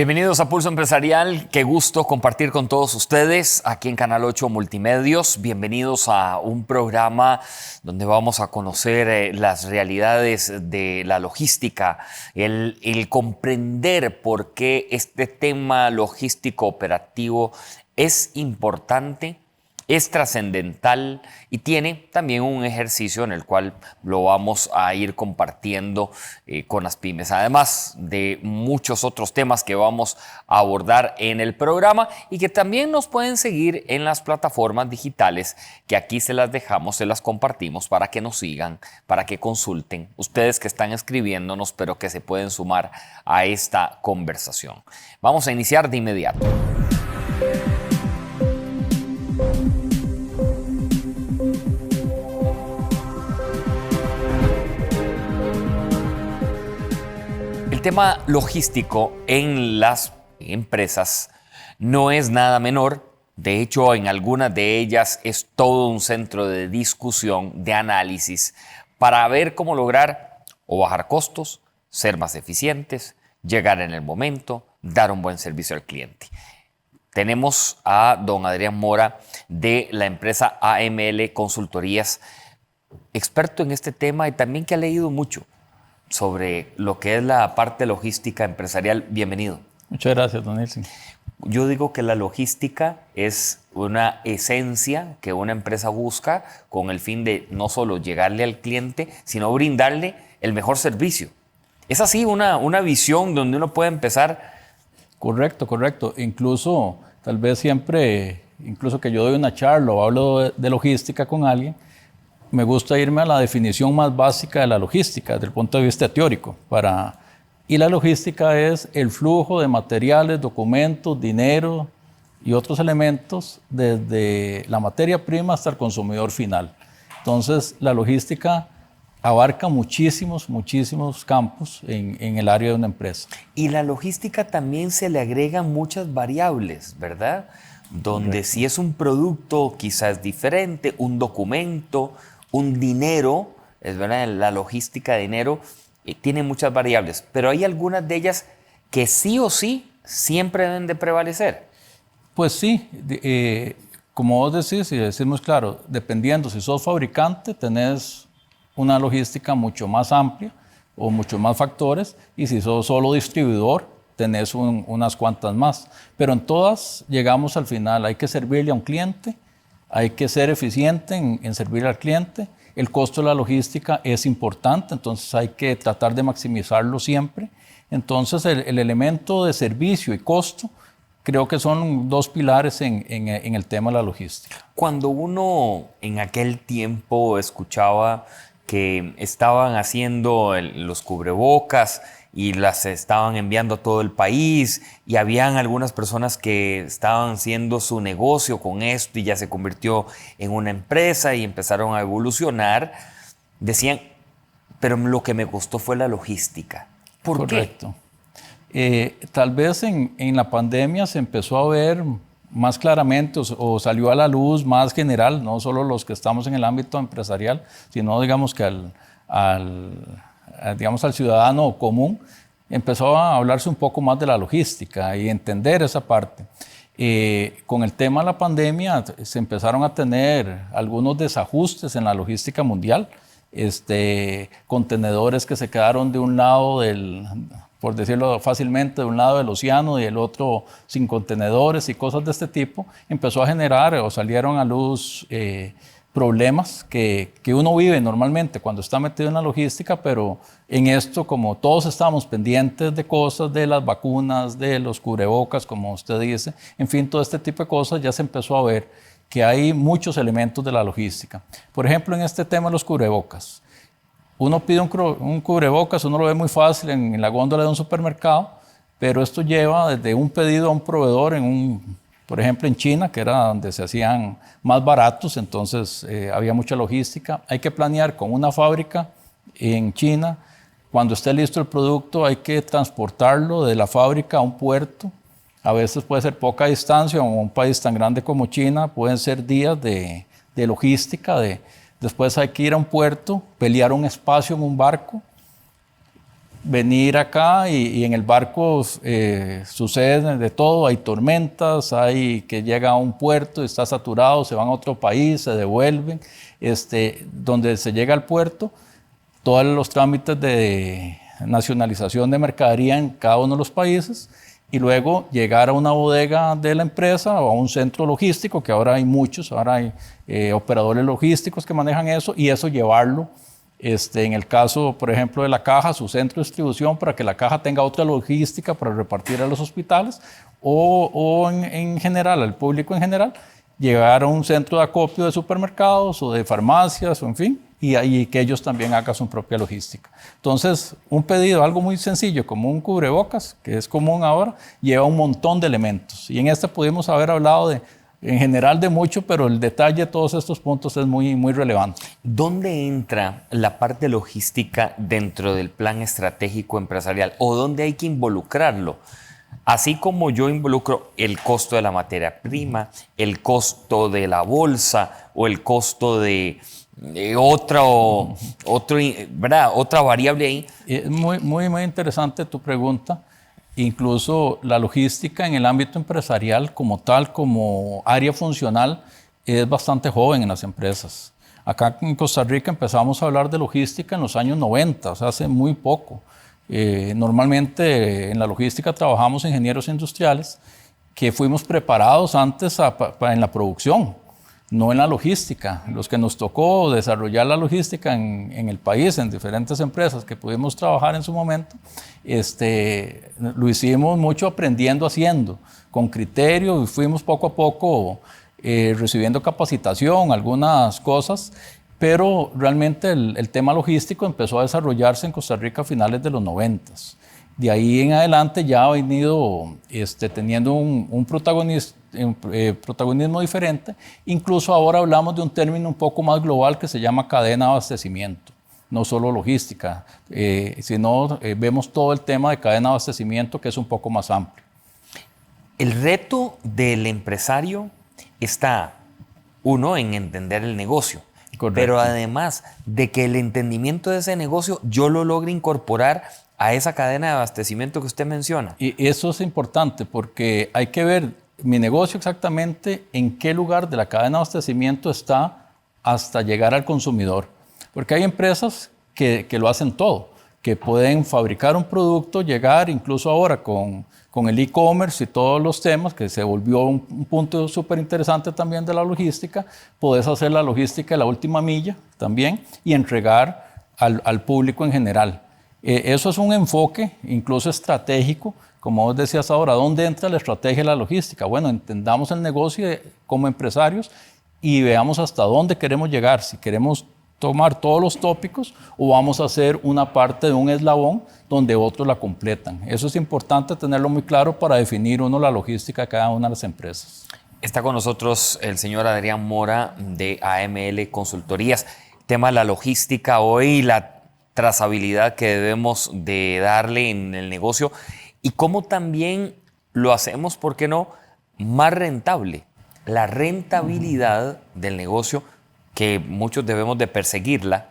Bienvenidos a Pulso Empresarial, qué gusto compartir con todos ustedes aquí en Canal 8 Multimedios. Bienvenidos a un programa donde vamos a conocer las realidades de la logística, el comprender por qué este tema logístico operativo es importante, es trascendental y tiene también un ejercicio en el cual lo vamos a ir compartiendo con las pymes, además de muchos otros temas que vamos a abordar en el programa y que también nos pueden seguir en las plataformas digitales que aquí se las dejamos, se las compartimos para que nos sigan, para que consulten. Ustedes que están escribiéndonos, pero que se pueden sumar a esta conversación. Vamos a iniciar de inmediato. El tema logístico en las empresas no es nada menor. De hecho, en algunas de ellas es todo un centro de discusión, de análisis, para ver cómo lograr o bajar costos, ser más eficientes, llegar en el momento, dar un buen servicio al cliente. Tenemos a don Adrián Mora de la empresa AML Consultorías, experto en este tema y también que ha leído mucho sobre lo que es la parte logística empresarial. Bienvenido. Muchas gracias, don Nelson. Yo digo que la logística es una esencia que una empresa busca con el fin de no solo llegarle al cliente, sino brindarle el mejor servicio. ¿Es así una visión donde uno puede empezar? Correcto. Incluso, tal vez siempre, incluso que yo doy una charla o hablo de logística con alguien, me gusta irme a la definición más básica de la logística desde el punto de vista teórico. Y la logística es el flujo de materiales, documentos, dinero y otros elementos desde la materia prima hasta el consumidor final. Entonces, la logística abarca muchísimos campos en el área de una empresa. Y la logística también se le agregan muchas variables, ¿verdad? Donde correcto. Si es un producto quizás diferente, un documento, un dinero, es verdad, la logística de dinero tiene muchas variables, pero hay algunas de ellas que sí o sí siempre deben de prevalecer. Pues sí, como vos decís, y decimos claro, dependiendo si sos fabricante, tenés una logística mucho más amplia o muchos más factores, y si sos solo distribuidor, tenés unas cuantas más. Pero en todas llegamos al final, hay que servirle a un cliente, hay que ser eficiente en servir al cliente. El costo de la logística es importante, entonces hay que tratar de maximizarlo siempre. Entonces el elemento de servicio y costo creo que son dos pilares en el tema de la logística. Cuando uno en aquel tiempo escuchaba que estaban haciendo los cubrebocas y las estaban enviando a todo el país y habían algunas personas que estaban haciendo su negocio con esto y ya se convirtió en una empresa y empezaron a evolucionar, decían, pero lo que me costó fue la logística. ¿Por Correcto. Tal vez en la pandemia se empezó a ver más claramente o salió a la luz más general, no solo los que estamos en el ámbito empresarial, sino digamos que al ciudadano común, empezó a hablarse un poco más de la logística y entender esa parte. Con el tema de la pandemia se empezaron a tener algunos desajustes en la logística mundial, contenedores que se quedaron de un lado por decirlo fácilmente, de un lado del océano y el otro sin contenedores y cosas de este tipo, empezó a generar o salieron a luz problemas que uno vive normalmente cuando está metido en la logística, pero en esto, como todos estamos pendientes de cosas, de las vacunas, de los cubrebocas, como usted dice, en fin, todo este tipo de cosas, ya se empezó a ver que hay muchos elementos de la logística. Por ejemplo, en este tema de los cubrebocas. Uno pide un cubrebocas, uno lo ve muy fácil en la góndola de un supermercado, pero esto lleva desde un pedido a un proveedor por ejemplo, en China, que era donde se hacían más baratos, entonces había mucha logística. Hay que planear con una fábrica en China. Cuando esté listo el producto, hay que transportarlo de la fábrica a un puerto. A veces puede ser poca distancia, en un país tan grande como China, pueden ser días de logística. Después hay que ir a un puerto, pelear un espacio en un barco, venir acá y en el barco sucede de todo, hay tormentas, hay que llega a un puerto, está saturado, se van a otro país, se devuelven, donde se llega al puerto, todos los trámites de nacionalización de mercadería en cada uno de los países y luego llegar a una bodega de la empresa o a un centro logístico, que ahora hay muchos, ahora hay operadores logísticos que manejan eso y eso llevarlo. En el caso, por ejemplo, de la caja, su centro de distribución para que la caja tenga otra logística para repartir a los hospitales o en general, al público en general, llegar a un centro de acopio de supermercados o de farmacias o en fin, y que ellos también hagan su propia logística. Entonces, un pedido, algo muy sencillo como un cubrebocas, que es común ahora, lleva un montón de elementos. Y en pudimos haber hablado en general de mucho, pero el detalle de todos estos puntos es muy, muy relevante. ¿Dónde entra la parte logística dentro del plan estratégico empresarial o dónde hay que involucrarlo? Así como yo involucro el costo de la materia prima, el costo de la bolsa o el costo de otra variable ahí. Es muy, muy, muy interesante tu pregunta. Incluso la logística en el ámbito empresarial como tal, como área funcional, es bastante joven en las empresas. Acá en Costa Rica empezamos a hablar de logística en los años 90, o sea, hace muy poco. Normalmente en la logística trabajamos ingenieros industriales que fuimos preparados antes en la producción, no en la logística. Los que nos tocó desarrollar la logística en el país, en diferentes empresas que pudimos trabajar en su momento, lo hicimos mucho aprendiendo, haciendo, con criterio y fuimos poco a poco recibiendo capacitación, algunas cosas, pero realmente el tema logístico empezó a desarrollarse en Costa Rica a finales de los 90. De ahí en adelante ya ha venido teniendo un protagonismo diferente. Incluso ahora hablamos de un término un poco más global que se llama cadena de abastecimiento. No solo logística, sino vemos todo el tema de cadena de abastecimiento que es un poco más amplio. El reto del empresario está, uno, en entender el negocio. Correcto. Pero además de que el entendimiento de ese negocio yo lo logre incorporar a esa cadena de abastecimiento que usted menciona. Y eso es importante porque hay que ver mi negocio exactamente en qué lugar de la cadena de abastecimiento está hasta llegar al consumidor. Porque hay empresas que lo hacen todo, que pueden fabricar un producto, llegar incluso ahora con el e-commerce y todos los temas, que se volvió un punto súper interesante también de la logística. Podés hacer la logística de la última milla también y entregar al público en general. Eso es un enfoque incluso estratégico, como vos decías ahora, ¿dónde entra la estrategia de la logística? Bueno, entendamos el negocio como empresarios y veamos hasta dónde queremos llegar, si queremos tomar todos los tópicos o vamos a hacer una parte de un eslabón donde otros la completan. Eso es importante tenerlo muy claro para definir uno la logística de cada una de las empresas. Está con nosotros el señor Adrián Mora de AML Consultorías. Tema de la logística hoy, la trazabilidad que debemos de darle en el negocio y cómo también lo hacemos, ¿por qué no?, más rentable. La rentabilidad del negocio, que muchos debemos de perseguirla.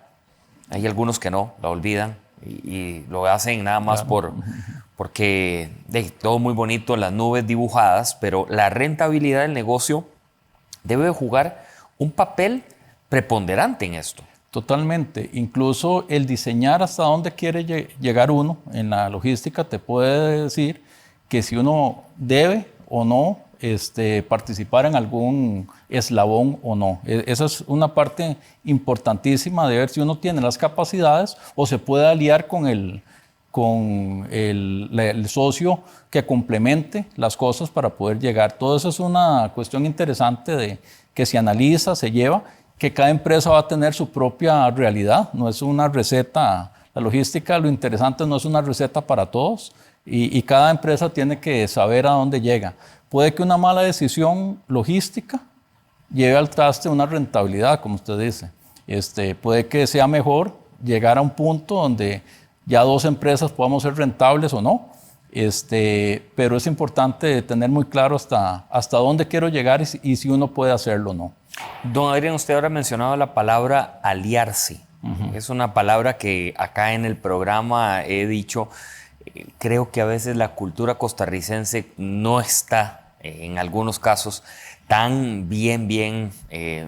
Hay algunos que no, la olvidan y lo hacen nada más porque todo muy bonito, las nubes dibujadas, pero la rentabilidad del negocio debe jugar un papel preponderante en esto. Totalmente. Incluso el diseñar hasta dónde quiere llegar uno en la logística te puede decir que si uno debe o no participar en algún eslabón o no. Esa es una parte importantísima de ver si uno tiene las capacidades o se puede aliar con el socio que complemente las cosas para poder llegar. Todo eso es una cuestión interesante que se analiza, se lleva, que cada empresa va a tener su propia realidad, no es una receta. La logística, lo interesante, no es una receta para todos y cada empresa tiene que saber a dónde llega. Puede que una mala decisión logística lleve al traste una rentabilidad, como usted dice. Puede que sea mejor llegar a un punto donde ya dos empresas podamos ser rentables o no, pero es importante tener muy claro hasta dónde quiero llegar y si uno puede hacerlo o no. Don Adrián, usted ahora ha mencionado la palabra aliarse. Es una palabra que acá en el programa he dicho. Creo que a veces la cultura costarricense no está, en algunos casos, tan bien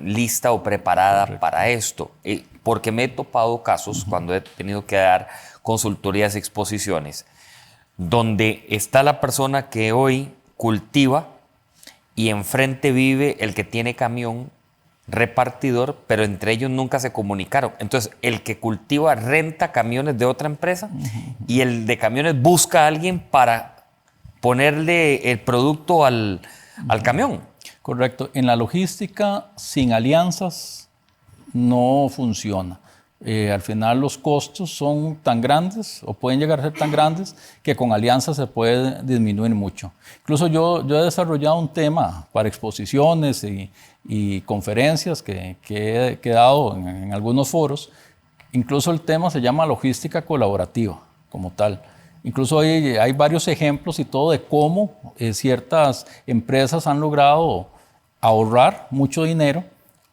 lista o preparada para esto. Porque me he topado casos cuando he tenido que dar consultorías y exposiciones, donde está la persona que hoy cultiva y enfrente vive el que tiene camión repartidor, pero entre ellos nunca se comunicaron. Entonces, el que cultiva renta camiones de otra empresa y el de camiones busca a alguien para ponerle el producto al camión. Correcto. En la logística, sin alianzas, no funciona. Al final los costos son tan grandes o pueden llegar a ser tan grandes que con alianzas se puede disminuir mucho. Incluso yo he desarrollado un tema para exposiciones y conferencias que he dado en algunos foros. Incluso el tema se llama logística colaborativa como tal. Incluso hay varios ejemplos y todo de cómo ciertas empresas han logrado ahorrar mucho dinero,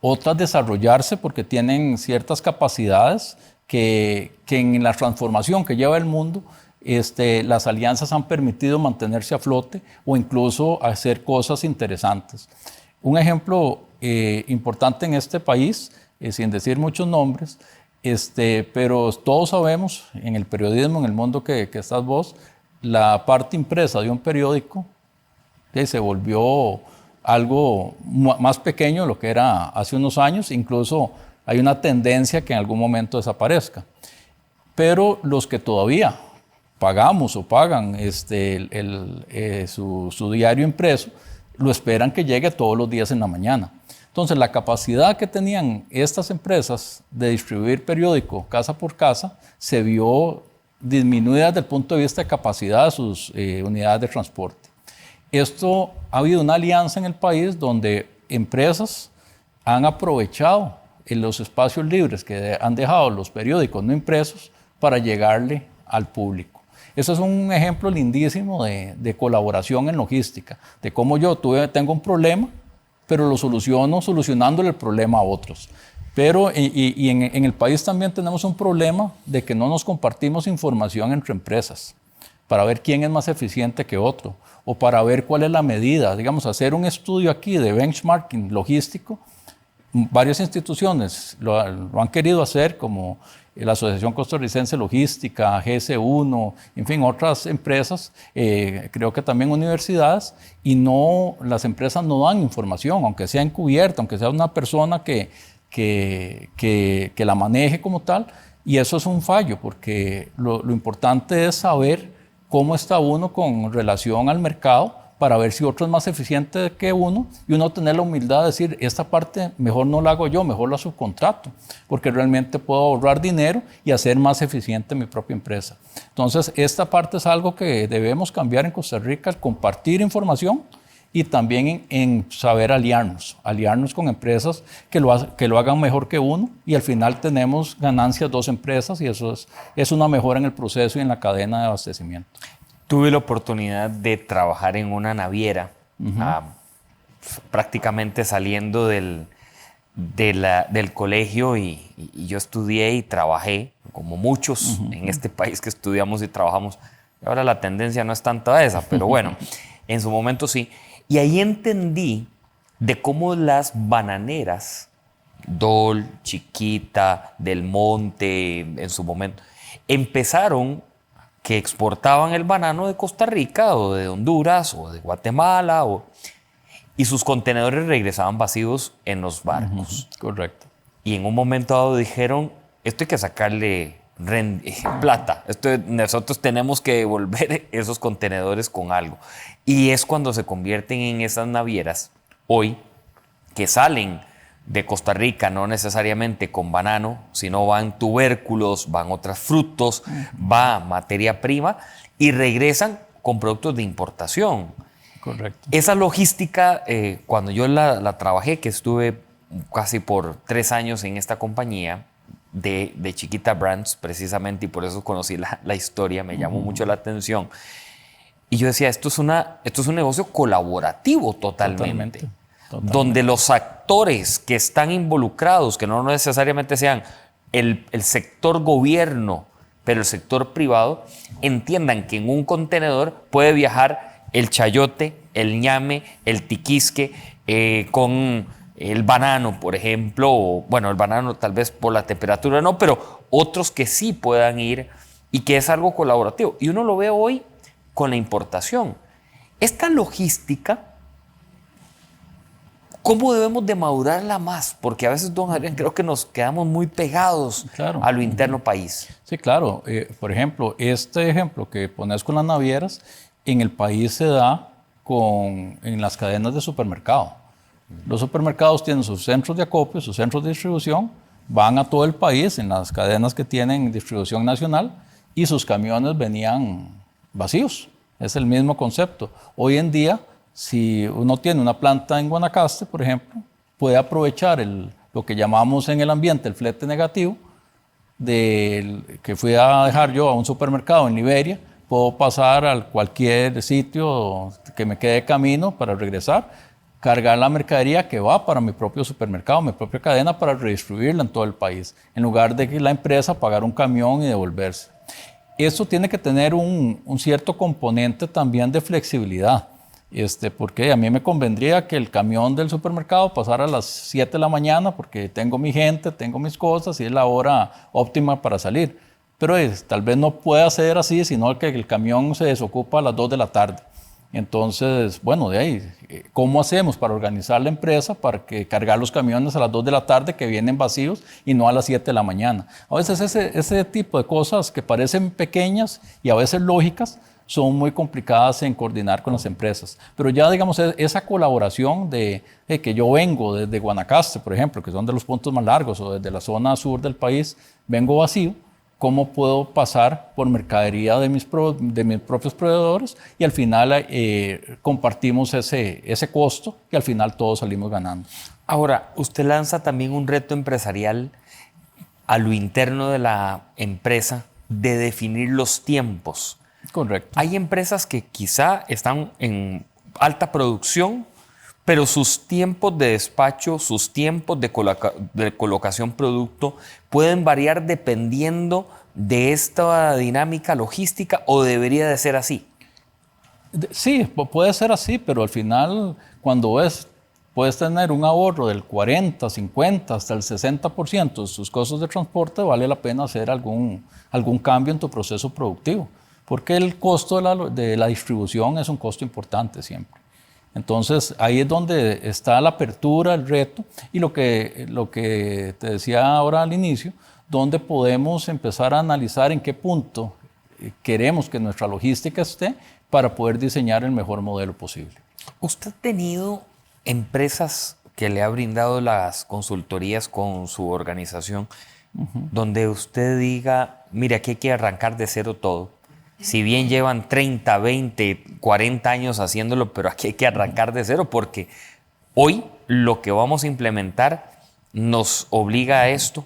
otras desarrollarse porque tienen ciertas capacidades que en la transformación que lleva el mundo, las alianzas han permitido mantenerse a flote o incluso hacer cosas interesantes. Un ejemplo importante en este país, sin decir muchos nombres, pero todos sabemos en el periodismo, en el mundo que estás vos, la parte impresa de un periódico se volvió algo más pequeño de lo que era hace unos años. Incluso hay una tendencia que en algún momento desaparezca. Pero los que todavía pagamos o pagan su diario impreso, lo esperan que llegue todos los días en la mañana. Entonces, la capacidad que tenían estas empresas de distribuir periódico casa por casa se vio disminuida desde el punto de vista de capacidad de sus unidades de transporte. Esto ha habido una alianza en el país donde empresas han aprovechado en los espacios libres que han dejado los periódicos no impresos para llegarle al público. Eso es un ejemplo lindísimo de colaboración en logística, de cómo yo tengo un problema, pero lo soluciono solucionándole el problema a otros. Pero en el país también tenemos un problema de que no nos compartimos información entre empresas para ver quién es más eficiente que otro o para ver cuál es la medida. Digamos, hacer un estudio aquí de benchmarking logístico, varias instituciones lo han querido hacer, como la Asociación Costarricense Logística, GS1, en fin, otras empresas, creo que también universidades, y las empresas no dan información, aunque sea encubierta, aunque sea una persona que la maneje como tal, y eso es un fallo, porque lo importante es saber cómo está uno con relación al mercado para ver si otro es más eficiente que uno y uno tener la humildad de decir, esta parte mejor no la hago yo, mejor la subcontrato, porque realmente puedo ahorrar dinero y hacer más eficiente mi propia empresa. Entonces, esta parte es algo que debemos cambiar en Costa Rica, el compartir información y también en saber aliarnos con empresas que lo hagan mejor que uno, y al final tenemos ganancias dos empresas y eso es una mejora en el proceso y en la cadena de abastecimiento. Tuve la oportunidad de trabajar en una naviera, prácticamente saliendo del colegio, y yo estudié y trabajé, como muchos en este país que estudiamos y trabajamos. Ahora la tendencia no es tanta esa, pero bueno, en su momento sí. Y ahí entendí de cómo las bananeras, Dol, Chiquita, Del Monte, en su momento, empezaron que exportaban el banano de Costa Rica o de Honduras o de Guatemala, y sus contenedores regresaban vacíos en los barcos. Correcto. Y en un momento dado dijeron, esto hay que sacarle plata, nosotros tenemos que devolver esos contenedores con algo. Y es cuando se convierten en esas navieras hoy que salen de Costa Rica, no necesariamente con banano, sino van tubérculos, van otros frutos, va materia prima y regresan con productos de importación. Correcto. Esa logística, cuando yo la trabajé, que estuve casi por 3 años en esta compañía de Chiquita Brands, precisamente, y por eso conocí la historia, me llamó mucho la atención. Y yo decía, esto es un negocio colaborativo totalmente. Donde los actores que están involucrados, que no necesariamente sean el sector gobierno, pero el sector privado, entiendan que en un contenedor puede viajar el chayote, el ñame, el tiquisque, con el banano, por ejemplo, o, bueno, el banano tal vez por la temperatura no, pero otros que sí puedan ir y que es algo colaborativo. Y uno lo ve hoy con la importación. Esta logística, ¿cómo debemos de madurarla más? Porque a veces, don Adrián, creo que nos quedamos muy pegados a lo interno país. Sí, claro. Por ejemplo, este ejemplo que pones con las navieras, en el país se da en las cadenas de supermercado. Los supermercados tienen sus centros de acopio, sus centros de distribución, van a todo el país en las cadenas que tienen distribución nacional y sus camiones venían vacíos. Es el mismo concepto. Hoy en día, si uno tiene una planta en Guanacaste, por ejemplo, puede aprovechar lo que llamamos en el ambiente el flete negativo, que fui a dejar yo a un supermercado en Liberia, puedo pasar a cualquier sitio que me quede de camino para regresar, cargar la mercadería que va para mi propio supermercado, mi propia cadena, para redistribuirla en todo el país, en lugar de que la empresa pagar un camión y devolverse. Eso tiene que tener un cierto componente también de flexibilidad, porque a mí me convendría que el camión del supermercado pasara a las 7 de la mañana porque tengo mi gente, tengo mis cosas y es la hora óptima para salir. Pero tal vez no pueda ser así, sino que el camión se desocupa a las 2 de la tarde. Entonces, bueno, de ahí, ¿cómo hacemos para organizar la empresa para cargar los camiones a las 2 de la tarde que vienen vacíos y no a las 7 de la mañana? A veces ese tipo de cosas que parecen pequeñas y a veces lógicas son muy complicadas en coordinar con las empresas. Pero ya, digamos, esa colaboración de que yo vengo desde Guanacaste, por ejemplo, que son de los puntos más largos, o desde la zona sur del país, vengo vacío, ¿cómo puedo pasar por mercadería de mis propios proveedores? Y al final compartimos ese costo y al final todos salimos ganando. Ahora, usted lanza también un reto empresarial a lo interno de la empresa de definir los tiempos. Correcto. Hay empresas que quizá están en alta producción, pero sus tiempos de despacho, sus tiempos de colocación producto pueden variar dependiendo de esta dinámica logística, o debería de ser así. Sí, puede ser así, pero al final cuando puedes tener un ahorro del 40, 50, hasta el 60% de sus costos de transporte, vale la pena hacer algún cambio en tu proceso productivo, porque el costo de la distribución es un costo importante siempre. Entonces, ahí es donde está la apertura, el reto, y lo que te decía ahora al inicio, donde podemos empezar a analizar en qué punto queremos que nuestra logística esté para poder diseñar el mejor modelo posible. ¿Usted ha tenido empresas que le ha brindado las consultorías con su organización, donde usted diga, mire, aquí hay que arrancar de cero todo? Si bien llevan 30, 20, 40 años haciéndolo, pero aquí hay que arrancar de cero, porque hoy lo que vamos a implementar nos obliga a esto.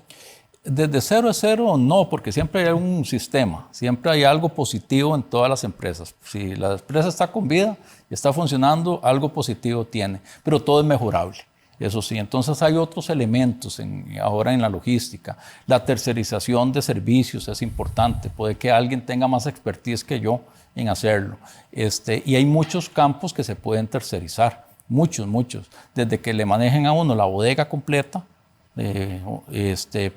Desde cero es cero, no, porque siempre hay un sistema, siempre hay algo positivo en todas las empresas. Si la empresa está con vida y está funcionando, algo positivo tiene, pero todo es mejorable. Eso sí, entonces hay otros elementos ahora en la logística. La tercerización de servicios es importante. Puede que alguien tenga más expertise que yo en hacerlo. Y hay muchos campos que se pueden tercerizar. Muchos. Desde que le manejen a uno la bodega completa.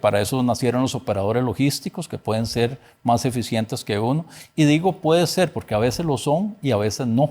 Para eso nacieron los operadores logísticos que pueden ser más eficientes que uno. Y digo puede ser porque a veces lo son y a veces no.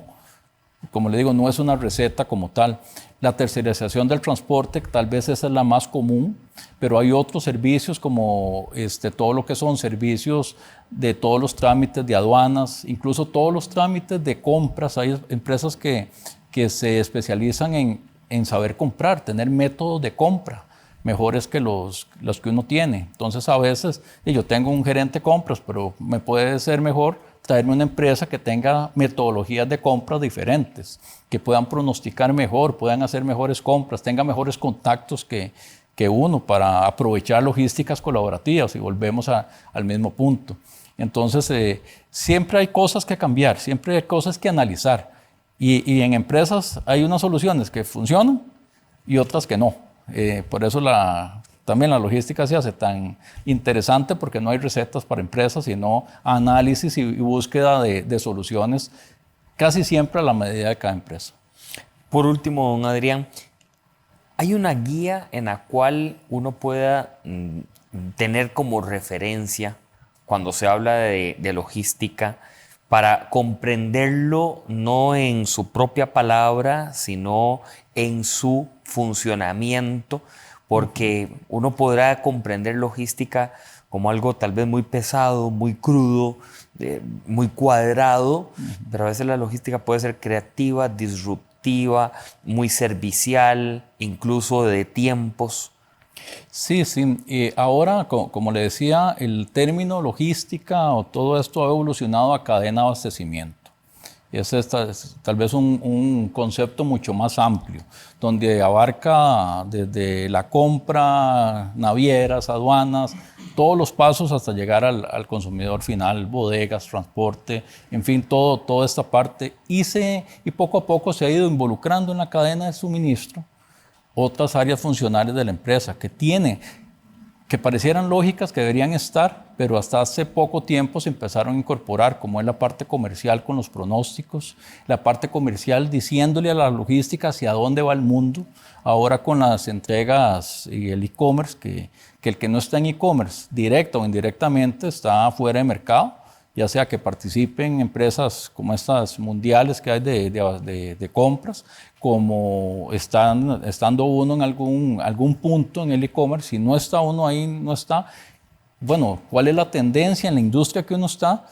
Como le digo, no es una receta como tal. La tercerización del transporte tal vez esa es la más común, pero hay otros servicios como todo lo que son servicios de todos los trámites de aduanas, incluso todos los trámites de compras. Hay empresas que se especializan en saber comprar, tener métodos de compra mejores que los que uno tiene. Entonces a veces yo tengo un gerente de compras, pero me puede ser mejor traerme una empresa que tenga metodologías de compras diferentes, que puedan pronosticar mejor, puedan hacer mejores compras, tenga mejores contactos que uno para aprovechar logísticas colaborativas y volvemos al mismo punto. Entonces, siempre hay cosas que cambiar, siempre hay cosas que analizar y en empresas hay unas soluciones que funcionan y otras que no. Por eso también la logística se hace tan interesante porque no hay recetas para empresas, sino análisis y búsqueda de soluciones casi siempre a la medida de cada empresa. Por último, don Adrián, ¿hay una guía en la cual uno pueda tener como referencia cuando se habla de logística para comprenderlo no en su propia palabra, sino en su funcionamiento? Porque uno podrá comprender logística como algo tal vez muy pesado, muy crudo, muy cuadrado, pero a veces la logística puede ser creativa, disruptiva, muy servicial, incluso de tiempos. Sí, sí. Ahora, como le decía, el término logística o todo esto ha evolucionado a cadena de abastecimiento. Es tal vez un concepto mucho más amplio, donde abarca desde la compra, navieras, aduanas, todos los pasos hasta llegar al consumidor final, bodegas, transporte, en fin, toda esta parte. Y poco a poco se ha ido involucrando en la cadena de suministro otras áreas funcionales de la empresa que parecieran lógicas, que deberían estar, pero hasta hace poco tiempo se empezaron a incorporar, como es la parte comercial con los pronósticos, la parte comercial diciéndole a la logística hacia dónde va el mundo, ahora con las entregas y el e-commerce, que el que no está en e-commerce, directa o indirectamente, está fuera de mercado, ya sea que participen en empresas como estas mundiales que hay de compras, como estando uno en algún punto en el e-commerce. Si no está uno ahí, no está. Bueno, ¿cuál es la tendencia en la industria que uno está?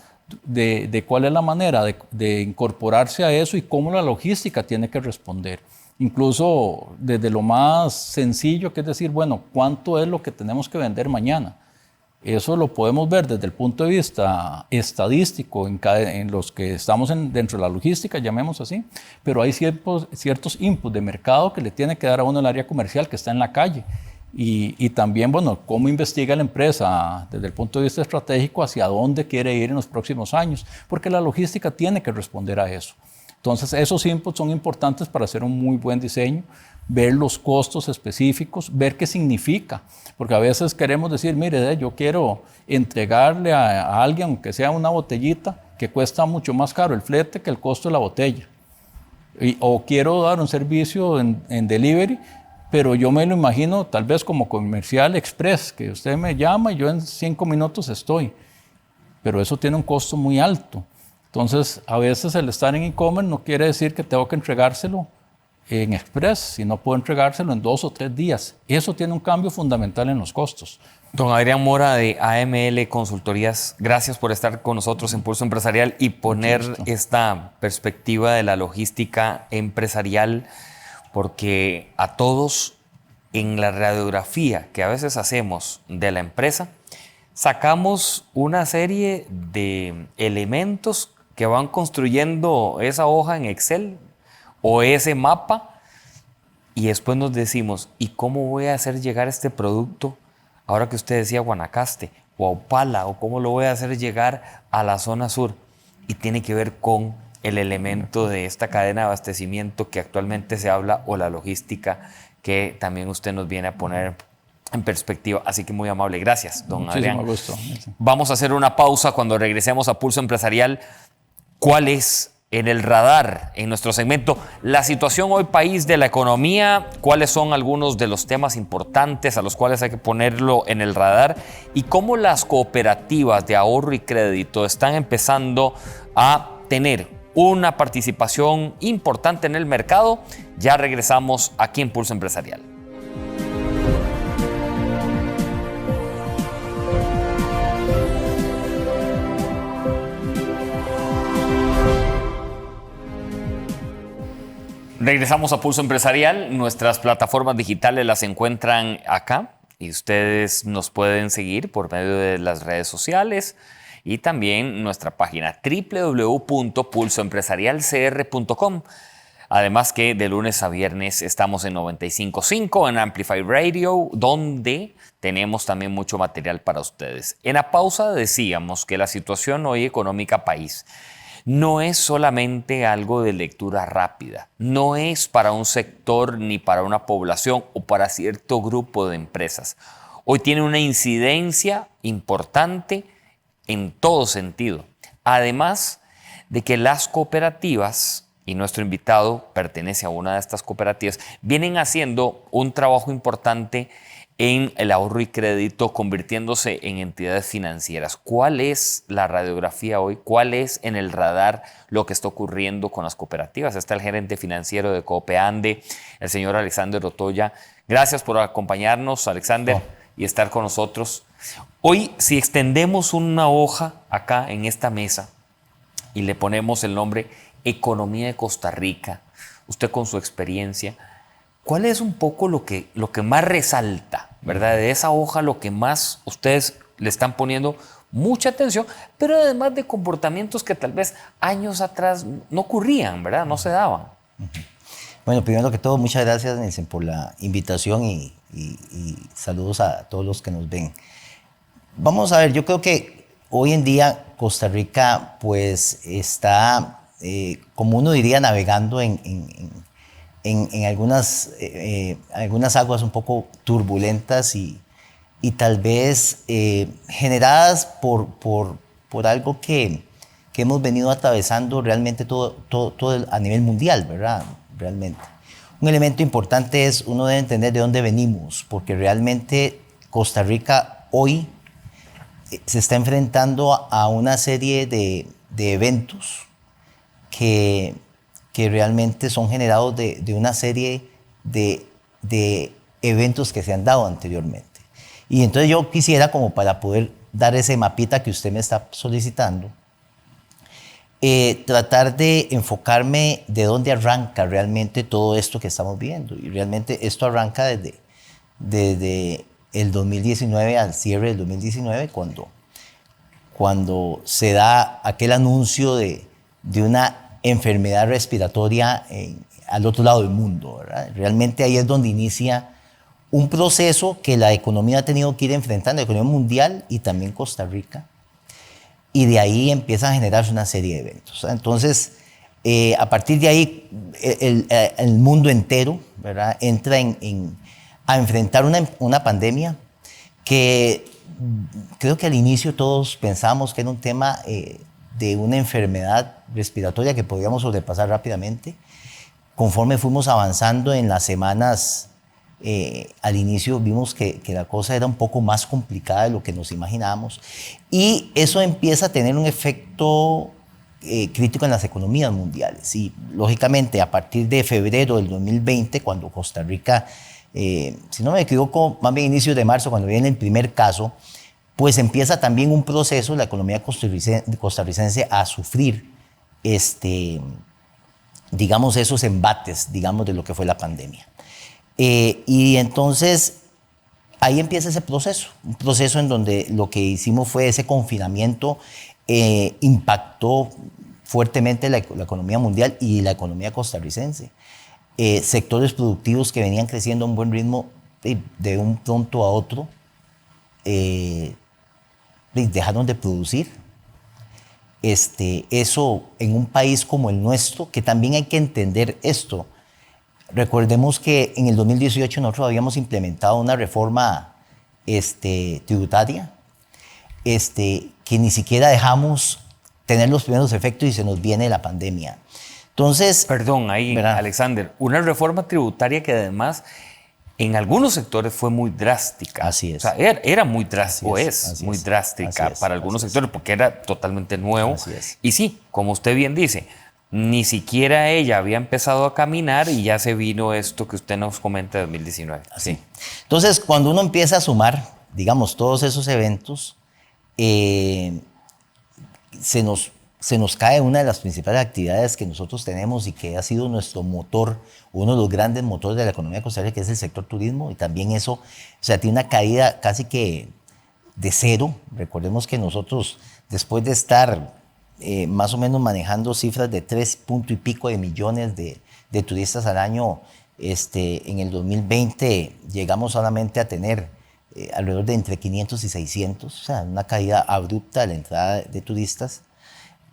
De cuál es la manera de incorporarse a eso y cómo la logística tiene que responder. Incluso desde lo más sencillo, que es decir, bueno, ¿cuánto es lo que tenemos que vender mañana? Eso lo podemos ver desde el punto de vista estadístico en los que estamos dentro de la logística, llamemos así, pero hay ciertos inputs de mercado que le tiene que dar a uno el área comercial que está en la calle. Y también, bueno, cómo investiga la empresa desde el punto de vista estratégico hacia dónde quiere ir en los próximos años, porque la logística tiene que responder a eso. Entonces, esos inputs son importantes para hacer un muy buen diseño, ver los costos específicos, ver qué significa. Porque a veces queremos decir, mire, yo quiero entregarle a alguien, aunque sea una botellita, que cuesta mucho más caro el flete que el costo de la botella. O quiero dar un servicio en delivery, pero yo me lo imagino tal vez como comercial express, que usted me llama y yo en 5 minutos estoy. Pero eso tiene un costo muy alto. Entonces, a veces el estar en e-commerce no quiere decir que tengo que entregárselo en Express, si no puedo entregárselo en 2 o 3 días. Eso tiene un cambio fundamental en los costos. Don Adrián Mora de AML Consultorías, gracias por estar con nosotros en Pulso Empresarial y poner esta perspectiva de la logística empresarial, porque a todos en la radiografía que a veces hacemos de la empresa, sacamos una serie de elementos que van construyendo esa hoja en Excel o ese mapa, y después nos decimos, ¿y cómo voy a hacer llegar este producto, ahora que usted decía Guanacaste o a Upala, o cómo lo voy a hacer llegar a la zona sur? Y tiene que ver con el elemento de esta cadena de abastecimiento que actualmente se habla, o la logística, que también usted nos viene a poner en perspectiva. Así que muy amable. Gracias, don Adrián. Muchísimo gusto. Vamos a hacer una pausa. Cuando regresemos a Pulso Empresarial, ¿cuál es en el radar, en nuestro segmento, la situación hoy país de la economía? ¿Cuáles son algunos de los temas importantes a los cuales hay que ponerlo en el radar? Y cómo las cooperativas de ahorro y crédito están empezando a tener una participación importante en el mercado. Ya regresamos aquí en Pulso Empresarial. Regresamos a Pulso Empresarial. Nuestras plataformas digitales las encuentran acá y ustedes nos pueden seguir por medio de las redes sociales y también nuestra página www.pulsoempresarialcr.com. Además que de lunes a viernes estamos en 95.5 en Amplify Radio, donde tenemos también mucho material para ustedes. En la pausa decíamos que la situación hoy económica país no es solamente algo de lectura rápida, no es para un sector ni para una población o para cierto grupo de empresas. hoy tiene una incidencia importante en todo sentido. Además de que las cooperativas, y nuestro invitado pertenece a una de estas cooperativas, vienen haciendo un trabajo importante en el ahorro y crédito, convirtiéndose en entidades financieras. ¿Cuál es la radiografía hoy? ¿Cuál es en el radar lo que está ocurriendo con las cooperativas? Está el gerente financiero de Copeande, el señor Alexander Otoya. Gracias por acompañarnos, Alexander, y estar con nosotros. Hoy, si extendemos una hoja acá en esta mesa y le ponemos el nombre Economía de Costa Rica, usted con su experiencia, ¿cuál es un poco lo que más resalta, verdad? De esa hoja, lo que más ustedes le están poniendo mucha atención, pero además de comportamientos que tal vez años atrás no ocurrían, ¿verdad? No se daban. Bueno, primero que todo, muchas gracias, Nelson, por la invitación y saludos a todos los que nos ven. Vamos a ver, yo creo que hoy en día Costa Rica pues está, como uno diría, navegando en algunas aguas un poco turbulentas y tal vez generadas por algo que hemos venido atravesando realmente todo a nivel mundial, ¿verdad? Realmente. Un elemento importante es, uno debe entender de dónde venimos, porque realmente Costa Rica hoy se está enfrentando a una serie de eventos que realmente son generados de una serie de eventos que se han dado anteriormente. Y entonces yo quisiera, como para poder dar ese mapita que usted me está solicitando, tratar de enfocarme de dónde arranca realmente todo esto que estamos viendo. Y realmente esto arranca desde el 2019, al cierre del 2019, cuando se da aquel anuncio de una enfermedad respiratoria al otro lado del mundo, ¿verdad? Realmente ahí es donde inicia un proceso que la economía ha tenido que ir enfrentando, la economía mundial y también Costa Rica, y de ahí empieza a generarse una serie de eventos. Entonces, a partir de ahí, el mundo entero, ¿verdad?, entra a enfrentar una pandemia que creo que al inicio todos pensábamos que era un tema de una enfermedad respiratoria que podíamos sobrepasar rápidamente. Conforme fuimos avanzando en las semanas, al inicio vimos que la cosa era un poco más complicada de lo que nos imaginábamos, y eso empieza a tener un efecto crítico en las economías mundiales. Y lógicamente a partir de febrero del 2020, cuando Costa Rica, si no me equivoco, más bien inicios de marzo, cuando viene el primer caso, pues empieza también un proceso, la economía costarricense a sufrir digamos, esos embates, digamos, de lo que fue la pandemia. Y entonces ahí empieza ese proceso, un proceso en donde lo que hicimos fue ese confinamiento, impactó fuertemente la economía mundial y la economía costarricense. Sectores productivos que venían creciendo a un buen ritmo, de un pronto a otro, dejaron de producir. Eso en un país como el nuestro, que también hay que entender esto. Recordemos que en el 2018 nosotros habíamos implementado una reforma tributaria, que ni siquiera dejamos tener los primeros efectos y se nos viene la pandemia. Entonces, perdón, ahí, ¿verdad?, Alexander, una reforma tributaria que además en algunos sectores fue muy drástica. Así es. O sea, era muy drástica, o es muy drástica para algunos sectores, porque era totalmente nuevo. Así es. Y sí, como usted bien dice, ni siquiera ella había empezado a caminar y ya se vino esto que usted nos comenta de 2019. Así. Entonces, cuando uno empieza a sumar, digamos, todos esos eventos, se nos cae una de las principales actividades que nosotros tenemos y que ha sido nuestro motor, uno de los grandes motores de la economía de Costa Rica, que es el sector turismo, y también eso, o sea, tiene una caída casi que de cero. Recordemos que nosotros, después de estar más o menos manejando cifras de 3 punto y pico de millones de turistas al año, en el 2020 llegamos solamente a tener alrededor de entre 500 y 600, o sea, una caída abrupta de la entrada de turistas.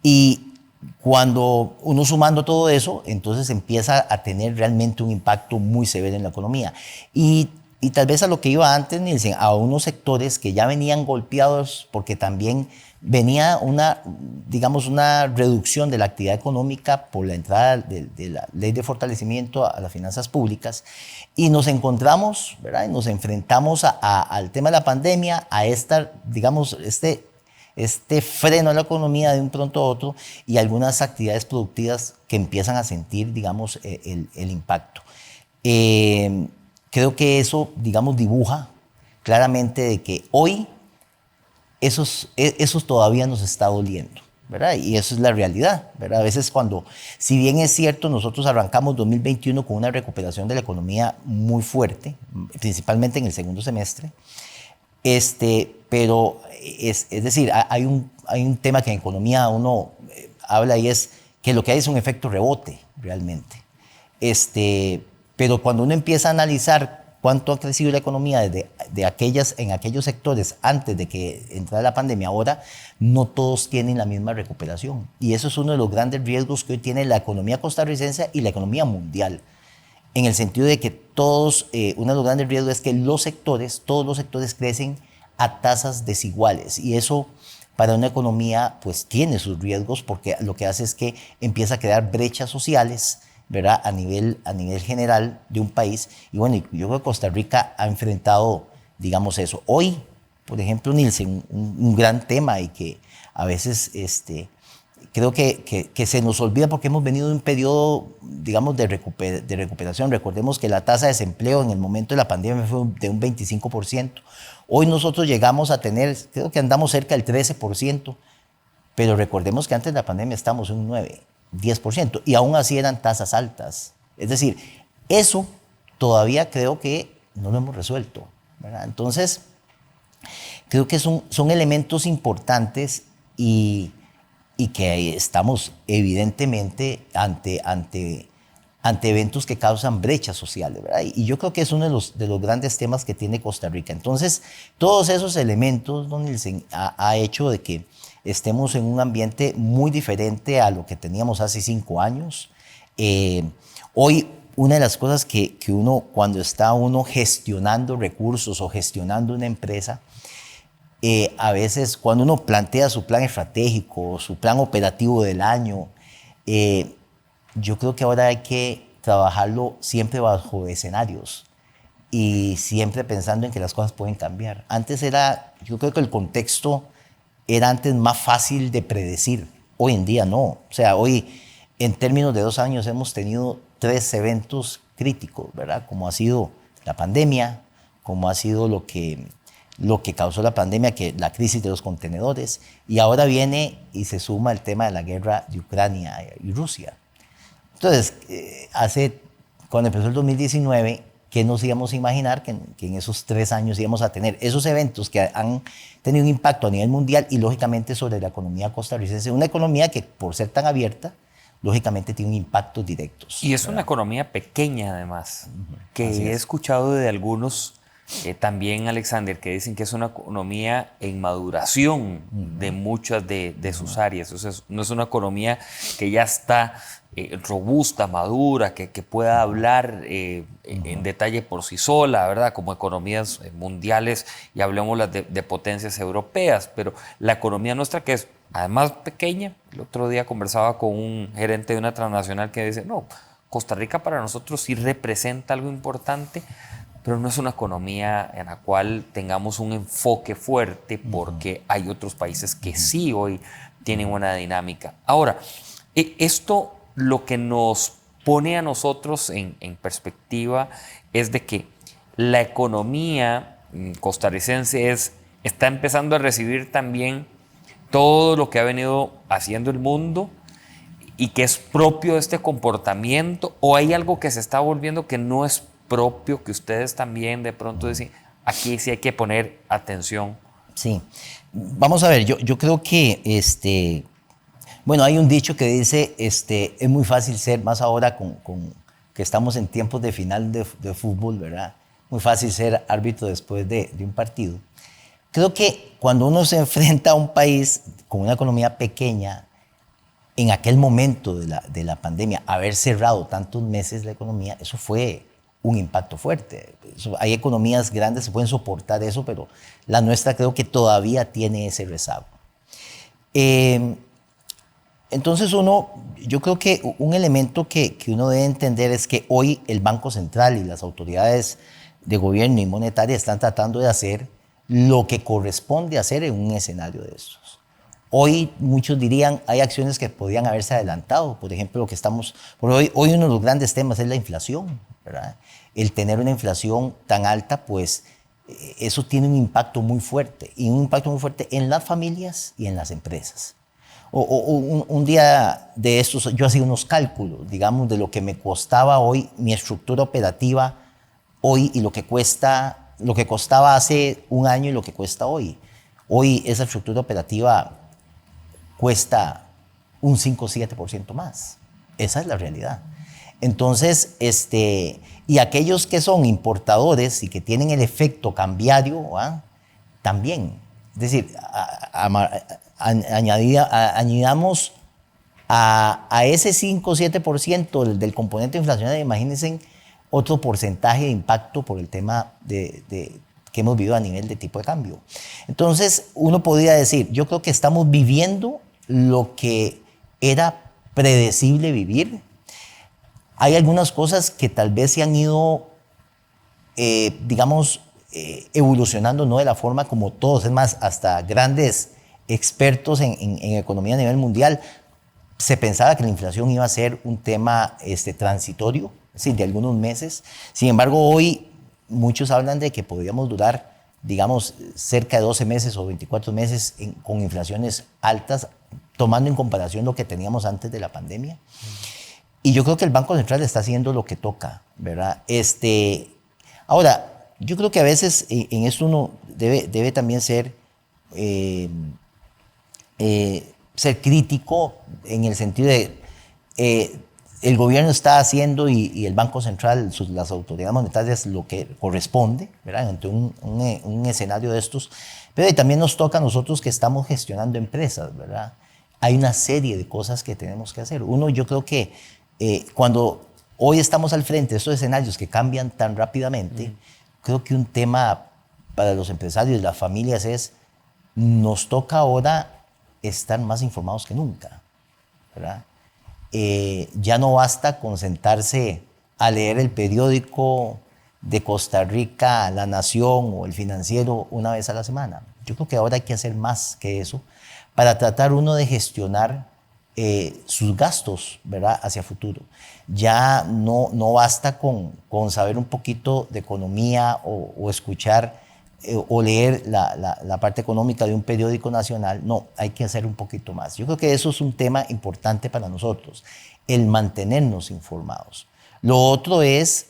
Y cuando uno sumando todo eso, entonces empieza a tener realmente un impacto muy severo en la economía. Y y tal vez a lo que iba antes, Nielsen, a unos sectores que ya venían golpeados porque también venía digamos, una reducción de la actividad económica por la entrada de la ley de fortalecimiento a las finanzas públicas, y nos encontramos, ¿verdad? Y nos enfrentamos al tema de la pandemia, a digamos, este freno a la economía de un pronto a otro, y algunas actividades productivas que empiezan a sentir, digamos, el impacto. Creo que eso, digamos, dibuja claramente de que hoy eso todavía nos está doliendo, ¿verdad? Y eso es la realidad, ¿verdad? A veces si bien es cierto, nosotros arrancamos 2021 con una recuperación de la economía muy fuerte, principalmente en el segundo semestre, pero es decir, hay un tema que en economía uno habla, y es que lo que hay es un efecto rebote, realmente. Pero cuando uno empieza a analizar cuánto ha crecido la economía en aquellos sectores antes de que entrara la pandemia, ahora no todos tienen la misma recuperación. Y eso es uno de los grandes riesgos que hoy tiene la economía costarricense y la economía mundial. En el sentido de que uno de los grandes riesgos es que todos los sectores crecen a tasas desiguales. Y eso para una economía pues tiene sus riesgos, porque lo que hace es que empieza a crear brechas sociales, ¿verdad? A nivel general de un país. Y bueno, yo creo que Costa Rica ha enfrentado, digamos, eso. Hoy, por ejemplo, Nielsen, un gran tema, y que a veces creo que se nos olvida porque hemos venido de un periodo, digamos, de recuperación. Recordemos que la tasa de desempleo en el momento de la pandemia fue de un 25%. Hoy nosotros llegamos a tener, creo que andamos cerca del 13%, pero recordemos que antes de la pandemia estábamos en un 10%, y aún así eran tasas altas. Es decir, eso todavía creo que no lo hemos resuelto, ¿verdad? Entonces, creo que son elementos importantes, y que estamos evidentemente ante eventos que causan brechas sociales, ¿verdad? Y yo creo que es uno de los grandes temas que tiene Costa Rica. Entonces, todos esos elementos, don Nielsen, ha hecho de que estemos en un ambiente muy diferente a lo que teníamos hace 5 años. Hoy, una de las cosas que cuando está uno gestionando recursos o gestionando una empresa, a veces cuando uno plantea su plan estratégico, su plan operativo del año, yo creo que ahora hay que trabajarlo siempre bajo escenarios y siempre pensando en que las cosas pueden cambiar. Yo creo que el contexto era antes más fácil de predecir. Hoy en día no. O sea, hoy en términos de 2 años hemos tenido 3 eventos críticos, ¿verdad? Como ha sido la pandemia, como ha sido lo que causó la pandemia, que la crisis de los contenedores, y ahora viene y se suma el tema de la guerra de Ucrania y Rusia. Entonces, cuando empezó el 2019, ¿qué nos íbamos a imaginar que en esos 3 años íbamos a tener esos eventos que han tenido un impacto a nivel mundial y lógicamente sobre la economía costarricense? Una economía que, por ser tan abierta, lógicamente tiene un impacto directo. Y es una economía pequeña, además, que he escuchado de algunos también, Alexander, que dicen que es una economía en maduración de muchas de sus áreas. O sea, no es una economía que ya está robusta, madura, que pueda hablar en detalle por sí sola, ¿verdad? Como economías mundiales, y hablemos de potencias europeas, pero la economía nuestra, que es además pequeña. El otro día conversaba con un gerente de una transnacional que dice, no, Costa Rica para nosotros sí representa algo importante, pero no es una economía en la cual tengamos un enfoque fuerte, porque hay otros países que sí hoy tienen una dinámica. Ahora, esto lo que nos pone a nosotros en perspectiva es de que la economía costarricense está empezando a recibir también todo lo que ha venido haciendo el mundo y que es propio de este comportamiento, o hay algo que se está volviendo que no es propio, que ustedes también de pronto dicen, aquí sí hay que poner atención. Sí, vamos a ver, yo creo que bueno, hay un dicho que dice, es muy fácil ser, más ahora que estamos en tiempos de final de fútbol, ¿verdad? Muy fácil ser árbitro después de un partido. Creo que cuando uno se enfrenta a un país con una economía pequeña, en aquel momento de la pandemia, haber cerrado tantos meses la economía, eso fue un impacto fuerte. Hay economías grandes que pueden soportar eso, pero la nuestra creo que todavía tiene ese rezago. Entonces yo creo que un elemento que uno debe entender es que hoy el Banco Central y las autoridades de gobierno y monetaria están tratando de hacer lo que corresponde hacer en un escenario de estos. Hoy muchos dirían, hay acciones que podrían haberse adelantado. Por ejemplo, hoy uno de los grandes temas es la inflación, ¿verdad? El tener una inflación tan alta, pues eso tiene un impacto muy fuerte, y un impacto muy fuerte en las familias y en las empresas. Un día de estos yo hacía unos cálculos, digamos, de lo que me costaba hoy mi estructura operativa hoy y lo que costaba hace un año y lo que cuesta hoy. Hoy esa estructura operativa cuesta un 5 o 7% más. Esa es la realidad. Entonces, y aquellos que son importadores y que tienen el efecto cambiario, también. Es decir, añadamos a ese 5 o 7% del componente inflacionario, imagínense otro porcentaje de impacto por el tema que hemos vivido a nivel de tipo de cambio. Entonces, uno podría decir, yo creo que estamos viviendo lo que era predecible vivir. Hay algunas cosas que tal vez se han ido, evolucionando no de la forma como todos, es más, hasta grandes expertos en economía a nivel mundial, se pensaba que la inflación iba a ser un tema transitorio, es decir, de algunos meses. Sin embargo, hoy muchos hablan de que podríamos durar, digamos, cerca de 12 meses o 24 meses con inflaciones altas, tomando en comparación lo que teníamos antes de la pandemia. Y yo creo que el Banco Central está haciendo lo que toca, ¿verdad? Ahora, yo creo que a veces en esto uno debe también ser crítico en el sentido de el gobierno está haciendo y el Banco Central, las autoridades monetarias, lo que corresponde, ¿verdad? Ante un escenario de estos. Pero también nos toca a nosotros que estamos gestionando empresas, ¿verdad? Hay una serie de cosas que tenemos que hacer. Uno, yo creo que cuando hoy estamos al frente de estos escenarios que cambian tan rápidamente, creo que un tema para los empresarios y las familias es, nos toca ahora estar más informados que nunca, ¿verdad? Ya no basta con sentarse a leer el periódico de Costa Rica, La Nación o El Financiero una vez a la semana. Yo creo que ahora hay que hacer más que eso para tratar uno de gestionar sus gastos, ¿verdad?, hacia futuro. Ya no basta con saber un poquito de economía o escuchar o leer la parte económica de un periódico nacional. No, hay que hacer un poquito más. Yo creo que eso es un tema importante para nosotros, el mantenernos informados. Lo otro es,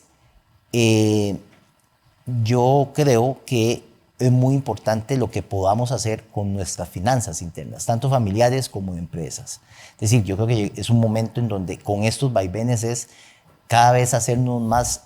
yo creo que es muy importante lo que podamos hacer con nuestras finanzas internas, tanto familiares como de empresas. Es decir, yo creo que es un momento en donde con estos vaivenes es cada vez hacernos más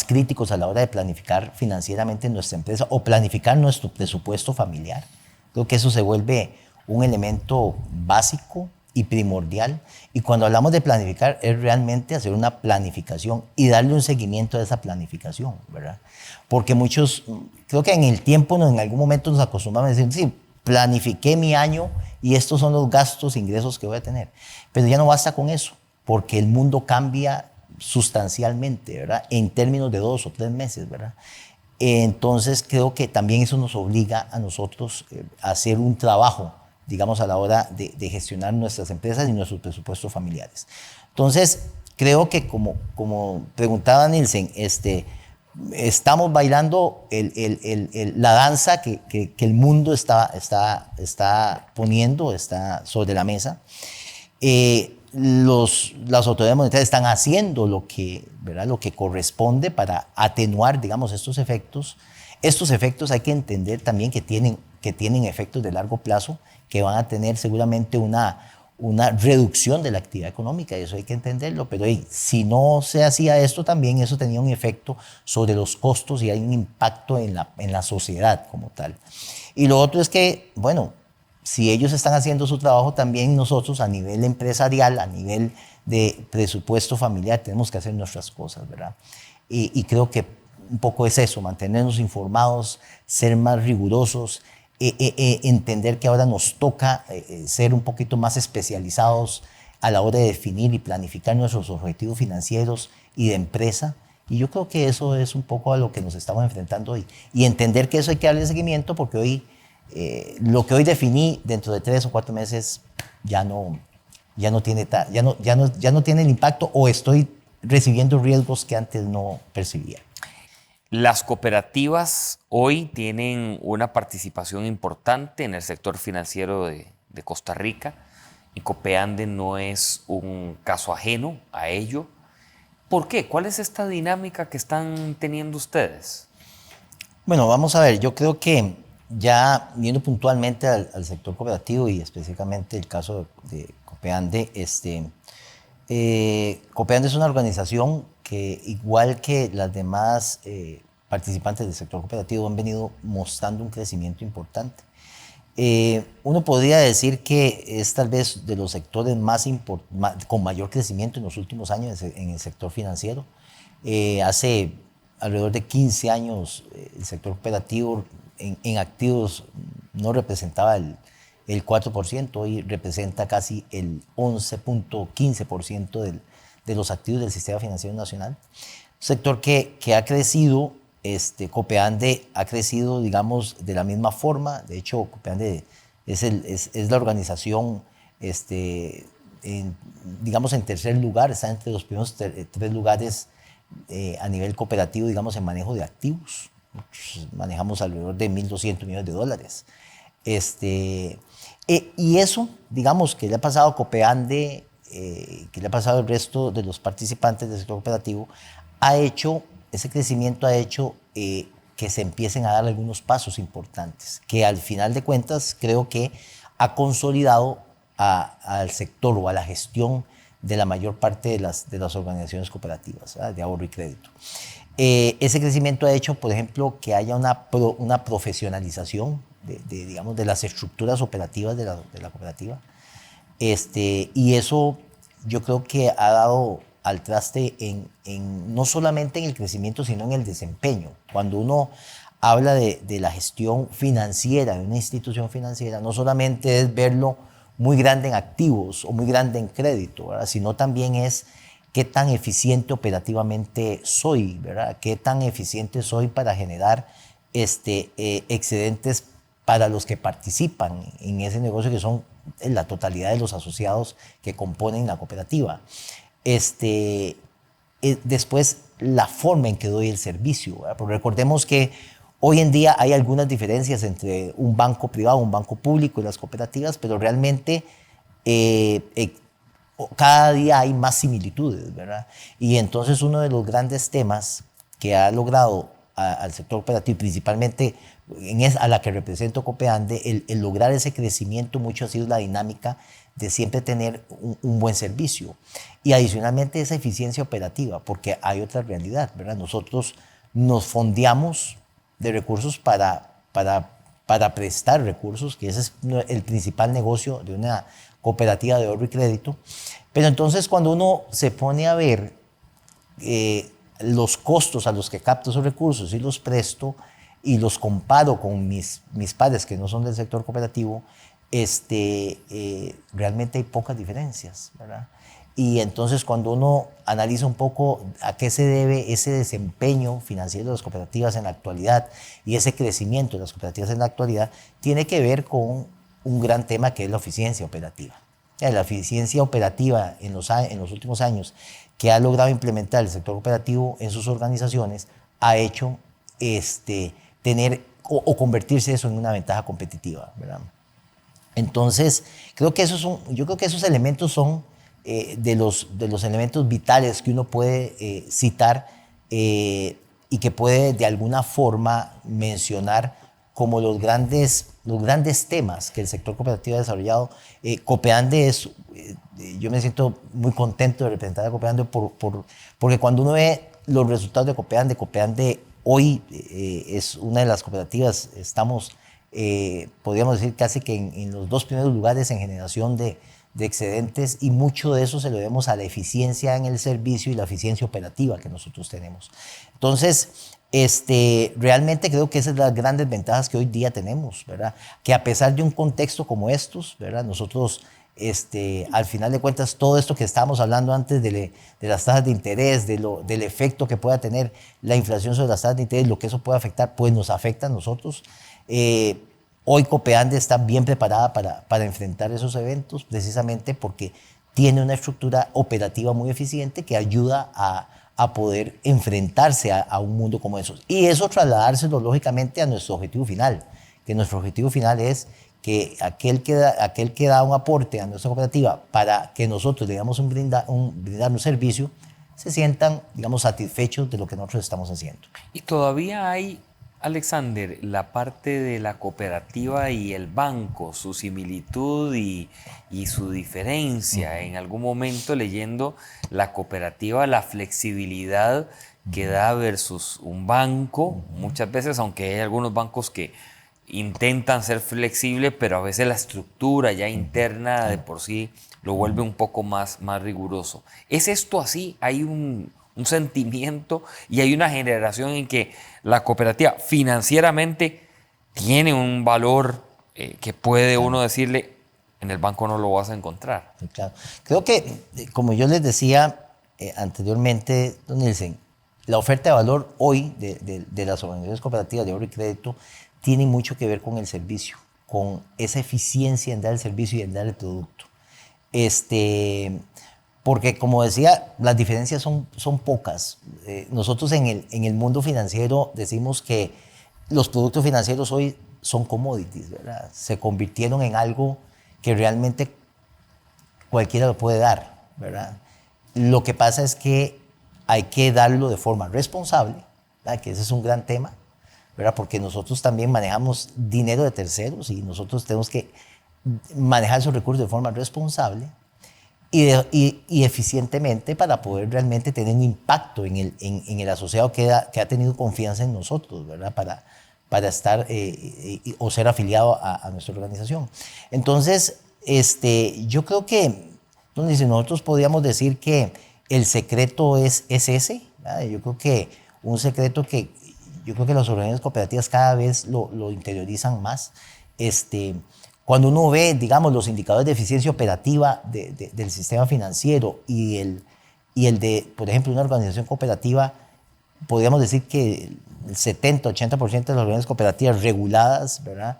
críticos a la hora de planificar financieramente nuestra empresa o planificar nuestro presupuesto familiar. Creo que eso se vuelve un elemento básico y primordial. Y cuando hablamos de planificar, es realmente hacer una planificación y darle un seguimiento a esa planificación, ¿verdad? Porque muchos, creo que en el tiempo, en algún momento nos acostumbramos a decir, sí, planifiqué mi año y estos son los gastos, ingresos que voy a tener. Pero ya no basta con eso, porque el mundo cambia sustancialmente, ¿verdad? En términos de 2 o 3 meses, ¿verdad? Entonces creo que también eso nos obliga a nosotros a hacer un trabajo, digamos, a la hora de gestionar nuestras empresas y nuestros presupuestos familiares. Entonces, creo que como preguntaba Nielsen, estamos bailando la danza que el mundo está poniendo, está sobre la mesa. Las autoridades monetarias están haciendo lo que corresponde para atenuar, digamos, estos efectos. Estos efectos hay que entender también que tienen efectos de largo plazo, que van a tener seguramente una reducción de la actividad económica, y eso hay que entenderlo, pero si no se hacía esto también, eso tenía un efecto sobre los costos y hay un impacto en la sociedad como tal. Y lo otro es que, bueno, si ellos están haciendo su trabajo, también nosotros a nivel empresarial, a nivel de presupuesto familiar, tenemos que hacer nuestras cosas, ¿verdad? Y creo que un poco es eso, mantenernos informados, ser más rigurosos, entender que ahora nos toca ser un poquito más especializados a la hora de definir y planificar nuestros objetivos financieros y de empresa. Y yo creo que eso es un poco a lo que nos estamos enfrentando hoy. Y entender que eso hay que darle seguimiento porque hoy, lo que hoy definí dentro de 3 o 4 meses ya no tiene el impacto o estoy recibiendo riesgos que antes no percibía. Las cooperativas hoy tienen una participación importante en el sector financiero de Costa Rica y Copeande no es un caso ajeno a ello. ¿Por qué? ¿Cuál es esta dinámica que están teniendo ustedes? Bueno, vamos a ver, yo creo que ya viendo puntualmente al sector cooperativo y específicamente el caso de Copeande, Copeande es una organización que, igual que las demás participantes del sector cooperativo, han venido mostrando un crecimiento importante. Uno podría decir que es tal vez de los sectores con mayor crecimiento en los últimos años en el sector financiero. Hace alrededor de 15 años el sector cooperativo en activos no representaba el 4%, hoy representa casi el 11.15% de los activos del sistema financiero nacional. Un sector que ha crecido, Copeande ha crecido, digamos, de la misma forma. De hecho, Copeande es la organización, digamos, en tercer lugar, está entre los primeros 3 lugares a nivel cooperativo, digamos, en manejo de activos. Nosotros manejamos alrededor de $1.200 millones. Y eso, digamos, que le ha pasado a Copeande, que le ha pasado al resto de los participantes del sector cooperativo, ese crecimiento ha hecho que se empiecen a dar algunos pasos importantes, que al final de cuentas creo que ha consolidado al sector o a la gestión de la mayor parte de las organizaciones cooperativas, ¿verdad?, de ahorro y crédito. Ese crecimiento ha hecho, por ejemplo, que haya una profesionalización digamos, de las estructuras operativas de la cooperativa. Y eso yo creo que ha dado al traste no solamente en el crecimiento, sino en el desempeño. Cuando uno habla de la gestión financiera de una institución financiera, no solamente es verlo muy grande en activos o muy grande en crédito, ¿verdad?, sino también es qué tan eficiente operativamente soy, ¿verdad?, qué tan eficiente soy para generar excedentes para los que participan en ese negocio, que son la totalidad de los asociados que componen la cooperativa. Después, la forma en que doy el servicio, ¿verdad? Porque recordemos que hoy en día hay algunas diferencias entre un banco privado, un banco público y las cooperativas, pero realmente cada día hay más similitudes, ¿verdad? Y entonces uno de los grandes temas que ha logrado al sector cooperativo, principalmente a la que represento Copeande, el lograr ese crecimiento mucho ha sido la dinámica de siempre tener un buen servicio y adicionalmente esa eficiencia operativa, porque hay otra realidad, ¿verdad? Nosotros nos fondeamos de recursos para prestar recursos, que ese es el principal negocio de una cooperativa de ahorro y crédito. Pero entonces cuando uno se pone a ver los costos a los que capto esos recursos y los presto y los comparo con mis pares que no son del sector cooperativo, realmente hay pocas diferencias, ¿verdad? Y entonces cuando uno analiza un poco a qué se debe ese desempeño financiero de las cooperativas en la actualidad y ese crecimiento de las cooperativas en la actualidad, tiene que ver con un gran tema que es la eficiencia operativa. La eficiencia operativa en los últimos años que ha logrado implementar el sector cooperativo en sus organizaciones ha hecho tener o convertirse eso en una ventaja competitiva, ¿verdad? Entonces, yo creo que esos elementos son de los elementos vitales que uno puede citar y que puede de alguna forma mencionar como los grandes temas que el sector cooperativo ha desarrollado. Copeande yo me siento muy contento de representar a Copeande porque cuando uno ve los resultados de Copeande hoy es una de las cooperativas, estamos, podríamos decir casi que en los 2 primeros lugares en generación de de excedentes, y mucho de eso se lo debemos a la eficiencia en el servicio y la eficiencia operativa que nosotros tenemos. Entonces, realmente creo que esas son las grandes ventajas que hoy día tenemos, ¿verdad? Que a pesar de un contexto como estos, ¿verdad? Nosotros, al final de cuentas, todo esto que estábamos hablando antes de las tasas de interés, del efecto que pueda tener la inflación sobre las tasas de interés, lo que eso puede afectar, pues nos afecta a nosotros. Hoy Copeande está bien preparada para enfrentar esos eventos, precisamente porque tiene una estructura operativa muy eficiente que ayuda a poder enfrentarse a un mundo como esos. Y eso trasladárselo lógicamente a nuestro objetivo final, que nuestro objetivo final es que aquel que da un aporte a nuestra cooperativa para que nosotros le damos brindar un servicio, se sientan, digamos, satisfechos de lo que nosotros estamos haciendo. Y todavía hay, Alexander, la parte de la cooperativa y el banco, su similitud y su diferencia. En algún momento leyendo la cooperativa, la flexibilidad que da versus un banco, muchas veces, aunque hay algunos bancos que intentan ser flexibles, pero a veces la estructura ya interna de por sí lo vuelve un poco más riguroso. ¿Es esto así? ¿Hay un sentimiento y hay una generación en que la cooperativa financieramente tiene un valor que puede uno decirle, en el banco no lo vas a encontrar? Claro. Creo que, como yo les decía anteriormente, don Nielsen, la oferta de valor hoy de las organizaciones cooperativas de ahorro y crédito tiene mucho que ver con el servicio, con esa eficiencia en dar el servicio y en dar el producto. Porque, como decía, las diferencias son pocas. Nosotros en el mundo financiero decimos que los productos financieros hoy son commodities, ¿verdad? Se convirtieron en algo que realmente cualquiera lo puede dar, ¿verdad? Lo que pasa es que hay que darlo de forma responsable, ¿verdad? Que ese es un gran tema, ¿verdad? Porque nosotros también manejamos dinero de terceros y nosotros tenemos que manejar esos recursos de forma responsable y eficientemente para poder realmente tener un impacto en el asociado que ha tenido confianza en nosotros, ¿verdad? Para estar o ser afiliado a nuestra organización. Entonces, yo creo que nosotros podríamos decir que el secreto es ese, ¿verdad? Yo creo que un secreto que yo creo que las organizaciones cooperativas cada vez lo interiorizan más. Cuando uno ve, digamos, los indicadores de eficiencia operativa del sistema financiero y el de, por ejemplo, una organización cooperativa, podríamos decir que el 70-80% de las organizaciones cooperativas reguladas, ¿verdad?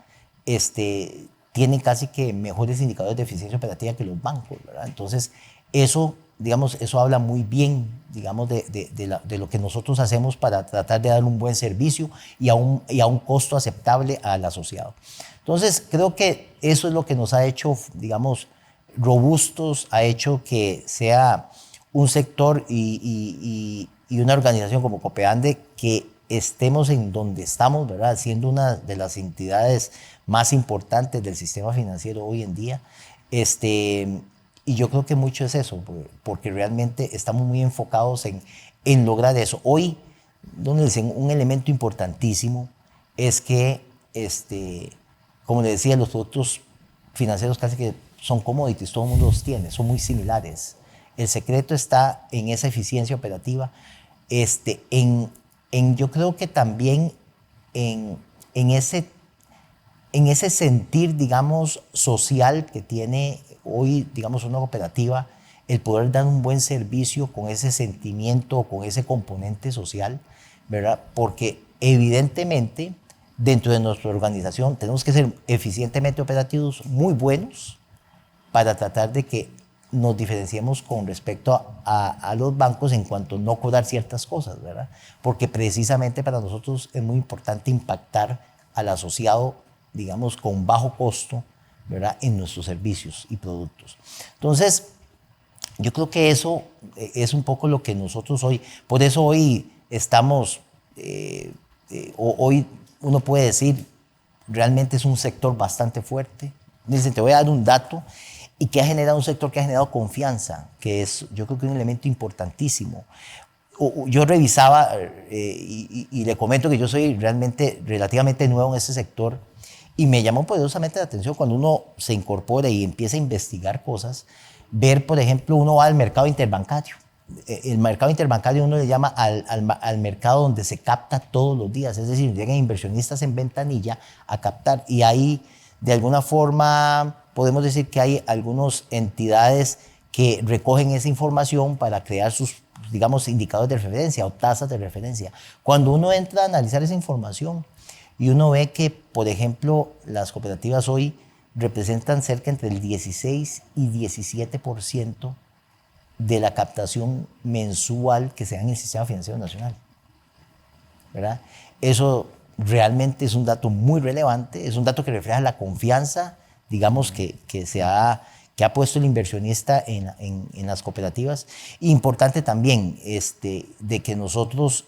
Tienen casi que mejores indicadores de eficiencia operativa que los bancos, ¿verdad? Entonces, eso, digamos, eso habla muy bien, digamos, de lo que nosotros hacemos para tratar de dar un buen servicio y a un costo aceptable al asociado. Entonces, creo que eso es lo que nos ha hecho, digamos, robustos, ha hecho que sea un sector y una organización como Copeande que estemos en donde estamos, ¿verdad? Siendo una de las entidades más importantes del sistema financiero hoy en día. Y yo creo que mucho es eso, porque realmente estamos muy enfocados en lograr eso. Hoy, don Nelson, un elemento importantísimo es que, como le decía, los productos financieros casi que son commodities, todo el mundo los tiene, son muy similares. El secreto está en esa eficiencia operativa, yo creo que también en ese sentir, digamos, social que tiene hoy, digamos, una cooperativa, el poder dar un buen servicio con ese sentimiento, con ese componente social, ¿verdad? Porque evidentemente dentro de nuestra organización tenemos que ser eficientemente operativos, muy buenos, para tratar de que nos diferenciemos con respecto a los bancos en cuanto a no cobrar ciertas cosas, ¿verdad? Porque precisamente para nosotros es muy importante impactar al asociado, digamos, con bajo costo, ¿verdad? En nuestros servicios y productos. Entonces, yo creo que eso es un poco lo que nosotros hoy, por eso hoy estamos, hoy uno puede decir, realmente es un sector bastante fuerte. Dicen, te voy a dar un dato, y que ha generado un sector que ha generado confianza, que es, yo creo que un elemento importantísimo. Yo revisaba y le comento que yo soy realmente relativamente nuevo en ese sector, Y me llamó poderosamente la atención cuando uno se incorpora y empieza a investigar cosas, ver, por ejemplo, uno va al mercado interbancario. El mercado interbancario uno le llama al mercado donde se capta todos los días, es decir, llegan inversionistas en ventanilla a captar, y ahí de alguna forma podemos decir que hay algunas entidades que recogen esa información para crear sus, digamos, indicadores de referencia o tasas de referencia. Cuando uno entra a analizar esa información y uno ve que, por ejemplo, las cooperativas hoy representan cerca entre el 16 y 17% de la captación mensual que se da en el sistema financiero nacional, ¿verdad? Eso realmente es un dato muy relevante, es un dato que refleja la confianza, digamos, que ha puesto el inversionista en las cooperativas. Importante también de que nosotros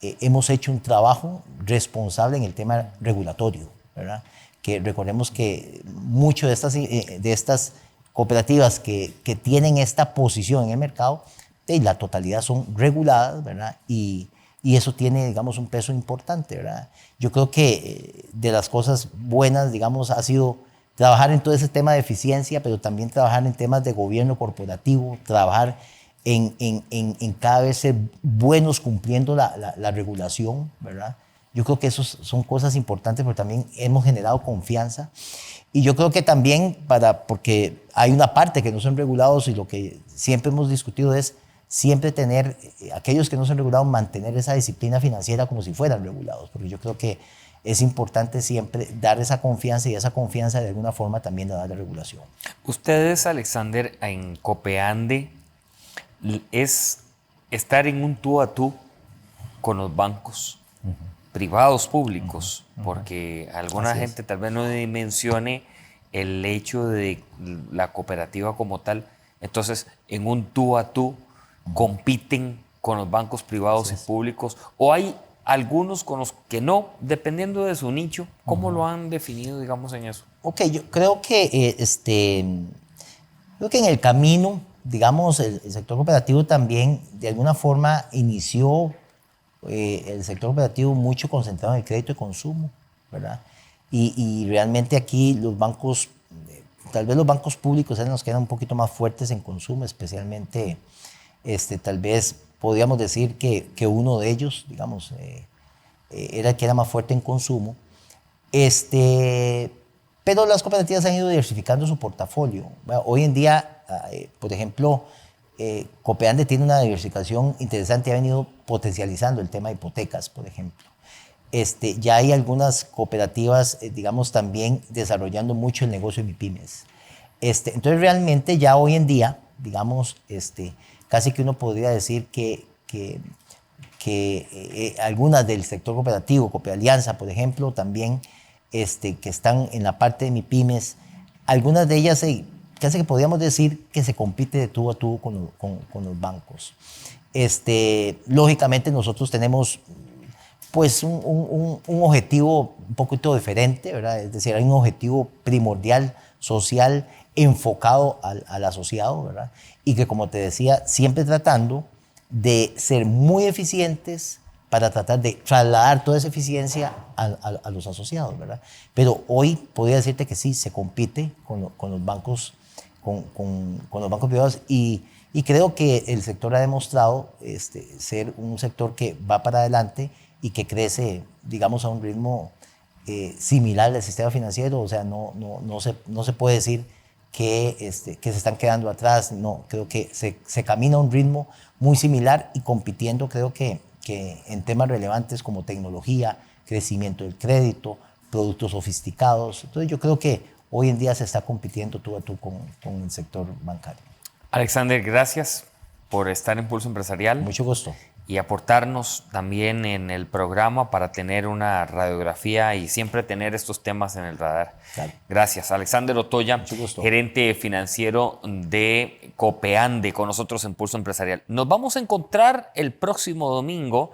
hemos hecho un trabajo responsable en el tema regulatorio, ¿verdad? Que recordemos que muchas de estas cooperativas que tienen esta posición en el mercado, la totalidad son reguladas, ¿verdad? Y eso tiene, digamos, un peso importante, ¿verdad? Yo creo que de las cosas buenas, digamos, ha sido trabajar en todo ese tema de eficiencia, pero también trabajar en temas de gobierno corporativo, trabajar en cada vez ser buenos cumpliendo la regulación, ¿verdad? Yo creo que esas son cosas importantes, pero también hemos generado confianza. Y yo creo que también, porque hay una parte que no son regulados, y lo que siempre hemos discutido es siempre tener, aquellos que no son regulados, mantener esa disciplina financiera como si fueran regulados, porque yo creo que es importante siempre dar esa confianza, y esa confianza de alguna forma también la da la regulación. Ustedes, Alexander, en Copeande, es estar en un tú a tú con los bancos privados, públicos, porque alguna gente tal vez no dimensione el hecho de la cooperativa como tal. Entonces, en un tú a tú compiten con los bancos privados y públicos, o hay algunos con los que no, dependiendo de su nicho. ¿Cómo lo han definido, digamos, en eso? Ok, yo creo que, creo que en el camino, digamos, el sector cooperativo también de alguna forma inició el sector cooperativo mucho concentrado en el crédito de consumo, ¿verdad? Y realmente aquí los bancos, tal vez los bancos públicos nos quedan un poquito más fuertes en consumo, especialmente, tal vez podríamos decir que uno de ellos, digamos, era el que era más fuerte en consumo. Pero las cooperativas han ido diversificando su portafolio. Hoy en día, por ejemplo, Copeande tiene una diversificación interesante, ha venido potencializando el tema de hipotecas, por ejemplo. Ya hay algunas cooperativas, digamos, también desarrollando mucho el negocio de MIPYMES. Entonces, realmente ya hoy en día, digamos, casi que uno podría decir que algunas del sector cooperativo, Copealianza, por ejemplo, también, que están en la parte de MIPYMES, algunas de ellas casi que podríamos decir que se compite de tú a tú con los bancos. Lógicamente nosotros tenemos pues un objetivo un poquito diferente, ¿verdad? Es decir, hay un objetivo primordial, social, enfocado al asociado, ¿verdad? Y que, como te decía, siempre tratando de ser muy eficientes para tratar de trasladar toda esa eficiencia a los asociados, ¿verdad? Pero hoy podría decirte que sí, se compite con los bancos, con los bancos privados, y creo que el sector ha demostrado ser un sector que va para adelante y que crece, digamos, a un ritmo similar al sistema financiero. O sea, no se puede decir que se están quedando atrás. No, creo que se camina a un ritmo muy similar y compitiendo, creo que en temas relevantes como tecnología, crecimiento del crédito, productos sofisticados. Entonces yo creo que hoy en día se está compitiendo tú a tú con el sector bancario. Alexander, gracias por estar en Pulso Empresarial. Mucho gusto. Y aportarnos también en el programa para tener una radiografía y siempre tener estos temas en el radar. Claro. Gracias. Alexander Otoya, gerente financiero de Copeande, con nosotros en Pulso Empresarial. Nos vamos a encontrar el próximo domingo,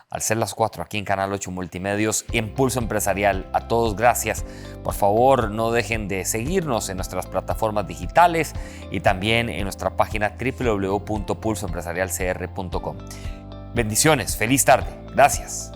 al ser las 4, aquí en Canal 8 Multimedios, en Pulso Empresarial. A todos, gracias. Por favor, no dejen de seguirnos en nuestras plataformas digitales y también en nuestra página www.pulsoempresarialcr.com. Bendiciones, feliz tarde. Gracias.